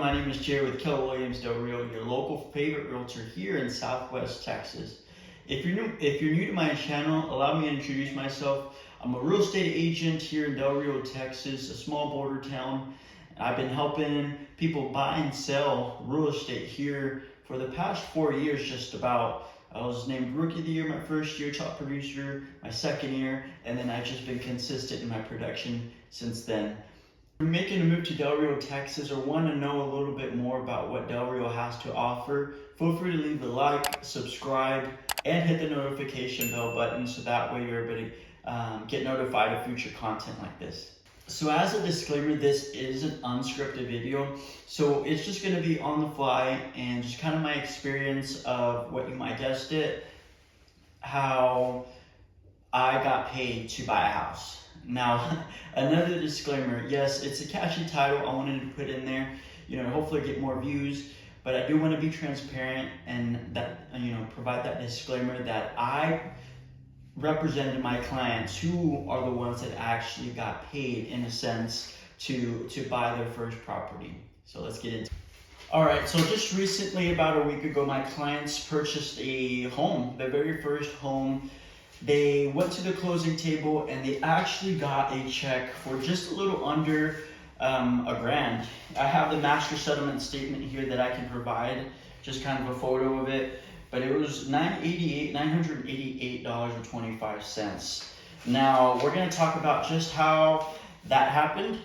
my name is Jerry with Keller Williams Del Rio, your local favorite realtor here in Southwest Texas. If you're new to my channel, allow me to introduce myself. I'm a real estate agent here in Del Rio, Texas, a small border town. I've been helping people buy and sell real estate here for the past 4 years, just about. I was named Rookie of the Year my first year, top producer my second year, and then I've just been consistent in my production since then. If you're making a move to Del Rio, Texas, or want to know a little bit more about what Del Rio has to offer, feel free to leave a like, subscribe, and hit the notification bell button so that way you're able to get notified of future content like this. So as a disclaimer, this is an unscripted video, so it's just going to be on the fly and just kind of my experience of what you might guessed it, how I got paid to buy a house. Now, another disclaimer, yes, it's a catchy title I wanted to put in there, hopefully get more views, but I do want to be transparent and that, provide that disclaimer that I represented my clients who are the ones that actually got paid in a sense to buy their first property. So let's get into it. All right, so just recently, about a week ago, my clients purchased a home, their very first home. They went to the closing table and they actually got a check for just a little under $1,000. I have the master settlement statement here that I can provide, just kind of a photo of it. But it was $988.25. Now, we're going to talk about just how that happened.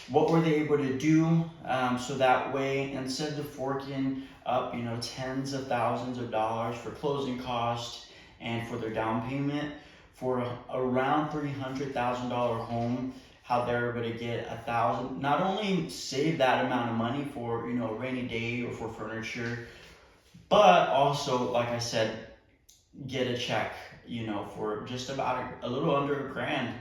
What were they able to do? So that way, instead of forking up, tens of thousands of dollars for closing costs and for their down payment, for around $300,000 home, how they're able to get $1,000, not only save that amount of money for, a rainy day or for furniture, but also, like I said, get a check, for just about a little under $1,000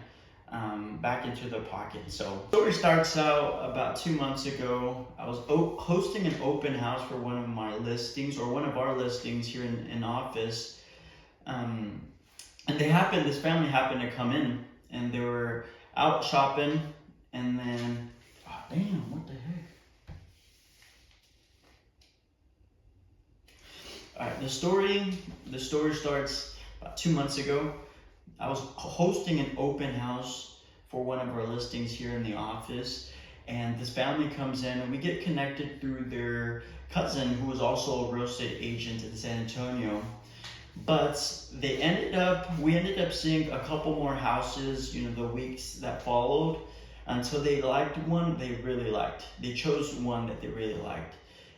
back into their pocket. So the story starts out about 2 months ago. I was hosting an open house for one of my listings, or one of our listings here in office. And this family happened to come in, and they were out shopping, and then, oh damn, what the heck? All right, the story starts about 2 months ago. I was hosting an open house for one of our listings here in the office, and this family comes in, and we get connected through their cousin, who was also a real estate agent in San Antonio. But we ended up seeing a couple more houses, the weeks that followed, until they liked one they really liked. They chose one that they really liked.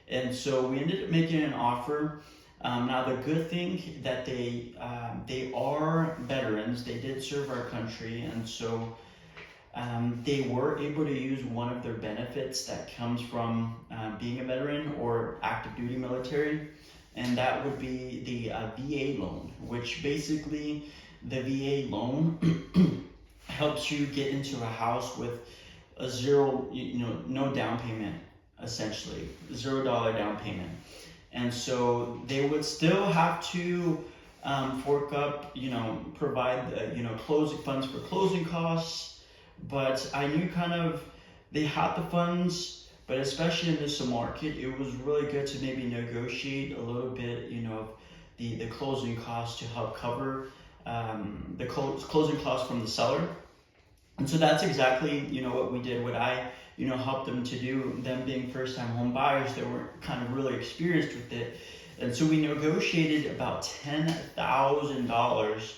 And so we ended up making an offer. Now the good thing that they are veterans. They did serve our country, and so they were able to use one of their benefits that comes from being a veteran or active duty military. And that would be the VA loan, which basically the VA loan helps you get into a house with a zero, no down payment, essentially, $0 down payment. And so they would still have to fork up, provide the, closing funds for closing costs. But I knew they had the funds. But especially in this market, it was really good to maybe negotiate a little bit, the closing costs to help cover the closing costs from the seller. And so that's exactly, what we did, what I, helped them to do, them being first-time home buyers. They were kind of really experienced with it. And so we negotiated about $10,000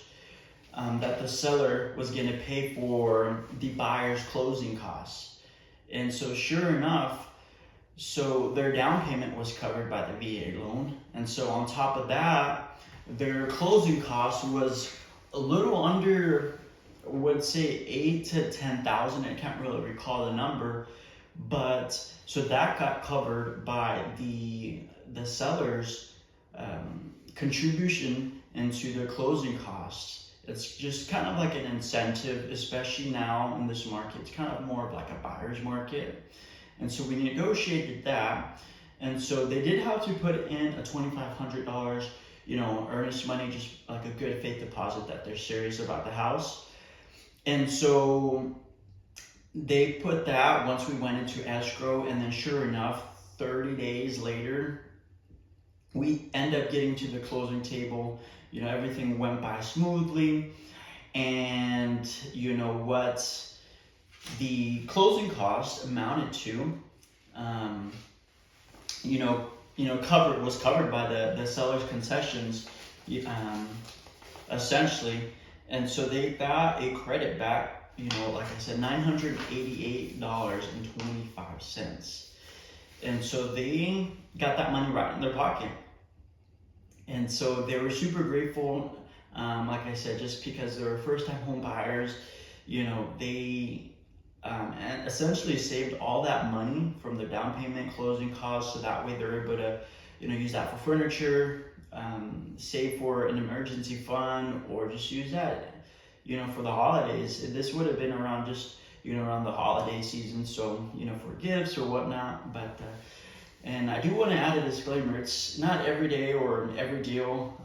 that the seller was going to pay for the buyer's closing costs. And so sure enough, their down payment was covered by the VA loan. And so on top of that, their closing cost was a little under, I would say, $8,000 to $10,000. I can't really recall the number. But so that got covered by the seller's contribution into their closing costs. It's just kind of like an incentive, especially now in this market. It's kind of more of like a buyer's market. And so we negotiated that. And so they did have to put in a $2,500, earnest money, just like a good faith deposit that they're serious about the house. And so they put that once we went into escrow, and then sure enough, 30 days later, we end up getting to the closing table. You know, everything went by smoothly, and you know what the closing cost amounted to, um, was covered by the seller's concessions, um, essentially, and so they got a credit back. You know, like I said, $988.25, and so they got that money right in their pocket, and so they were super grateful. Like I said, just because they were first-time home buyers, you know, they and essentially saved all that money from the down payment, closing costs, so that way they're able to, you know, use that for furniture, save for an emergency fund, or just use that, you know, for the holidays. This would have been around just, you know, around the holiday season, so, you know, for gifts or whatnot. But and I do want to add a disclaimer: it's not every day or every deal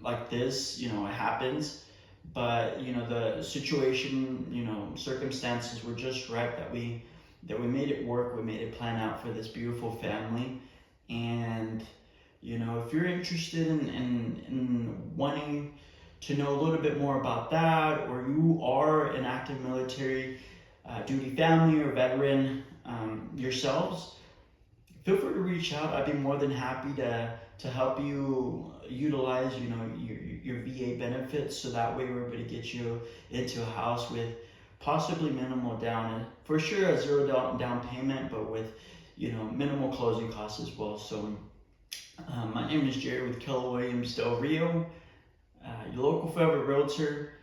like this, you know, it happens. But you know, the situation, you know, circumstances were just right that we made it work. We made it plan out for this beautiful family. And you know, if you're interested in wanting to know a little bit more about that, or you are an active military duty family or veteran yourselves, feel free to reach out. I'd be more than happy to help you utilize, you know, your VA benefits, so that way we're able to get you into a house with possibly minimal down, and for sure a zero down payment, but with, you know, minimal closing costs as well. So my name is Jerry with Keller Williams Del Rio, your local favorite realtor,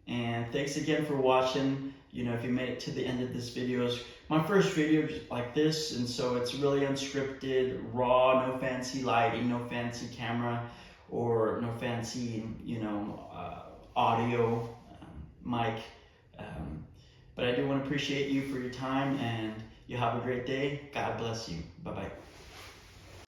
and thanks again for watching. You know, if you made it to the end of this video, it's my first video like this, and so it's really unscripted, raw, no fancy lighting, no fancy camera, or no fancy, you know, audio, mic. But I do want to appreciate you for your time, and you have a great day. God bless you. Bye-bye.